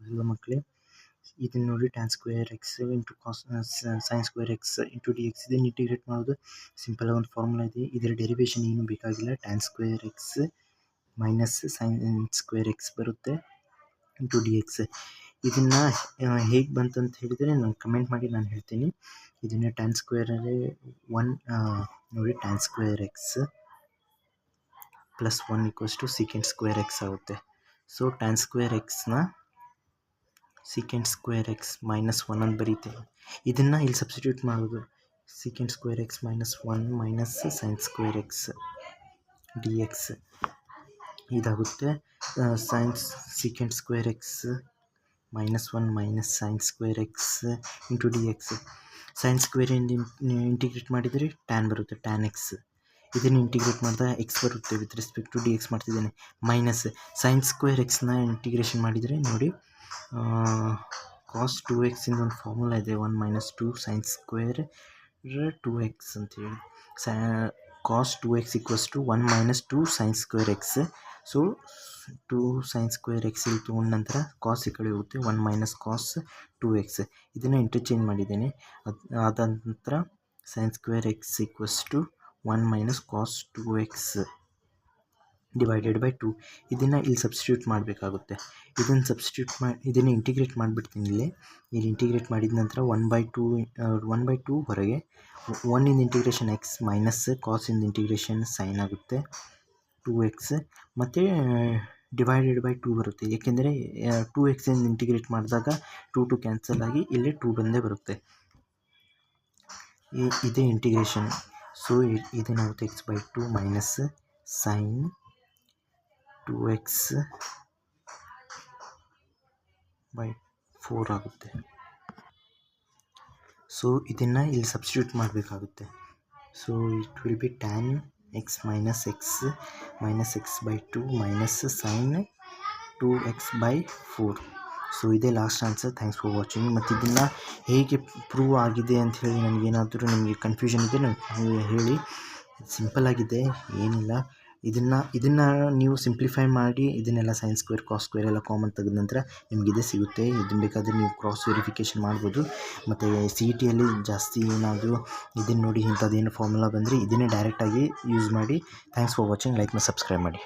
ಹೌದಿಲ್ಲ ಮಕ್ಕಳೇ. ಇದನ್ನು ನೋಡಿ tan square x into sin square x into d X. ಇದನ್ನು ಇಂಟಿಗ್ರೇಟ್ ಮಾಡೋದು ಸಿಂಪಲ್ ಒಂದು ಫಾರ್ಮುಲಾ ಇದೆ. ಇದರ ಡೆರಿವೇಷನ್ ಏನು ಬೇಕಾಗಿಲ್ಲ. tan square x minus sin square X ಬರುತ್ತೆ ಇಂಟು ಡಿ ಎಕ್ಸ್. ಇದನ್ನು ಹೇಗೆ ಬಂತಂತ ಹೇಳಿದರೆ ನಾನು ಕಮೆಂಟ್ ಮಾಡಿ ನಾನು ಹೇಳ್ತೀನಿ. ಇದನ್ನು tan ಸ್ಕ್ವೇರಲ್ಲಿ ನೋಡಿ tan square x plus 1 = secant square x ಆಗುತ್ತೆ. ಸೊ tan ಸ್ಕ್ವೇರ್ ಎಕ್ಸ್ನ secant ಸ್ಕ್ವೇರ್ ಎಕ್ಸ್ ಮೈನಸ್ 1 ಅಂತ ಬರೀತೇವೆ. ಇದನ್ನು ಇಲ್ಲಿ ಸಬ್ಸ್ಟಿಟ್ಯೂಟ್ ಮಾಡೋದು. secant square x minus 1 minus sin square x d x ಇದಾಗುತ್ತೆ. secant square x minus 1 minus sin square x into d x. sin ಸ್ಕ್ವೇರಿಂದ integrate ಮಾಡಿದರೆ tan ಬರುತ್ತೆ, tan ಎಕ್ಸ್. ಇದನ್ನು ಇಂಟಿಗ್ರೇಟ್ ಮಾಡಿದಾಗ ಎಕ್ಸ್ ಬರುತ್ತೆ. With respect to d X ಮಾಡ್ತಿದ್ದೇನೆ. Minus sin square ಎಕ್ಸ್ನ integration ಮಾಡಿದರೆ ನೋಡಿ cos 2x ಇಂದ ಒಂದು ಫಾರ್ಮುಲಾ ಇದೆ. 1 - 2 sin ಸ್ಕ್ವೇರ್ 2x ಅಂತೇಳಿ. cos 2x = 1 - 2 sin square X. So 2 sin square X ಇಲ್ಲಿ ತೊಗೊಂಡ ನಂತರ ಕಾಸ್ ಈ ಕಡೆ ಹೋಗುತ್ತೆ. 1 - cos 2x. ಇದನ್ನು ಇಂಟರ್ಚೇಂಜ್ ಮಾಡಿದ್ದೇನೆ. ಅದ ನಂತರ sin square X = 1 - cos 2x divided by 2. ಇದನ್ನು ಇಲ್ಲಿ ಸಬ್ಸ್ಟಿಟ್ಯೂಟ್ ಮಾಡಬೇಕಾಗುತ್ತೆ. ಇದನ್ನು ಇಂಟಿಗ್ರೇಟ್ ಮಾಡಿಬಿಡ್ತೀನಿ. ಇಲ್ಲಿ ಇಂಟಿಗ್ರೇಟ್ ಮಾಡಿದ ನಂತರ 1/2 ಹೊರಗೆ. 1 ಇಂದ ಇಂಟಿಗ್ರೇಷನ್ ಎಕ್ಸ್ ಮೈನಸ್ ಕಾಸ್ ಇಂದ ಇಂಟಿಗ್ರೇಷನ್ ಸೈನ್ ಆಗುತ್ತೆ 2x ಮತ್ತು ಡಿವೈಡೆಡ್ ಬೈ 2 ಬರುತ್ತೆ. ಏಕೆಂದರೆ 2x ಇಂದ ಇಂಟಿಗ್ರೇಟ್ ಮಾಡಿದಾಗ 2 ಕ್ಯಾನ್ಸಲ್ ಆಗಿ ಇಲ್ಲಿ 2 ಬಂದೇ ಬರುತ್ತೆ. ಇದೇ ಇಂಟಿಗ್ರೇಷನ್. ಸೊ ಇದೇನಾಗುತ್ತೆ x/2 ಮೈನಸ್ ಸೈನ್ 2x/4 ಆಗುತ್ತೆ. ಸೊ ಇದನ್ನು ಇಲ್ಲಿ ಸಬ್ಸ್ಟಿಟ್ಯೂಟ್ ಮಾಡಬೇಕಾಗುತ್ತೆ. So it will be tan x minus x/2 minus sine 2x/4. So ಇದೇ last answer. Thanks for watching. ಮತ್ತು ಇದನ್ನು ಹೇಗೆ ಪ್ರೂವ್ ಆಗಿದೆ ಅಂತ ಹೇಳಿ ನನಗೇನಾದರೂ ನಿಮಗೆ ಕನ್ಫ್ಯೂಷನ್ ಇದೆ ನನಗೆ ಹೇಳಿ. ಸಿಂಪಲ್ ಆಗಿದೆ, ಏನಿಲ್ಲ. ಇದನ್ನು ನೀವು ಸಿಂಪ್ಲಿಫೈ ಮಾಡಿ ಇದನ್ನೆಲ್ಲ sin ಸ್ಕ್ವೇರ್ cos ಸ್ಕ್ವೇರ್ ಎಲ್ಲ ಕಾಮನ್ ತೆಗೆದ ನಂತರ ನಿಮ್ಗೆ ಇದೇ ಸಿಗುತ್ತೆ. ಇದನ್ನು ಬೇಕಾದರೆ ನೀವು ಕ್ರಾಸ್ ವೆರಿಫಿಕೇಷನ್ ಮಾಡ್ಬೋದು. ಮತ್ತು CETಯಲ್ಲಿ ಜಾಸ್ತಿ ಏನಾದರೂ ಇದನ್ನು ನೋಡಿ ಇಂಥದ್ದೇನು ಫಾರ್ಮುಲಾ ಬಂದರೆ ಇದನ್ನೇ ಡೈರೆಕ್ಟಾಗಿ ಯೂಸ್ ಮಾಡಿ. Thanks for watching. ಲೈಕ್ ಮತ್ತು ಸಬ್ಸ್ಕ್ರೈಬ್ ಮಾಡಿ.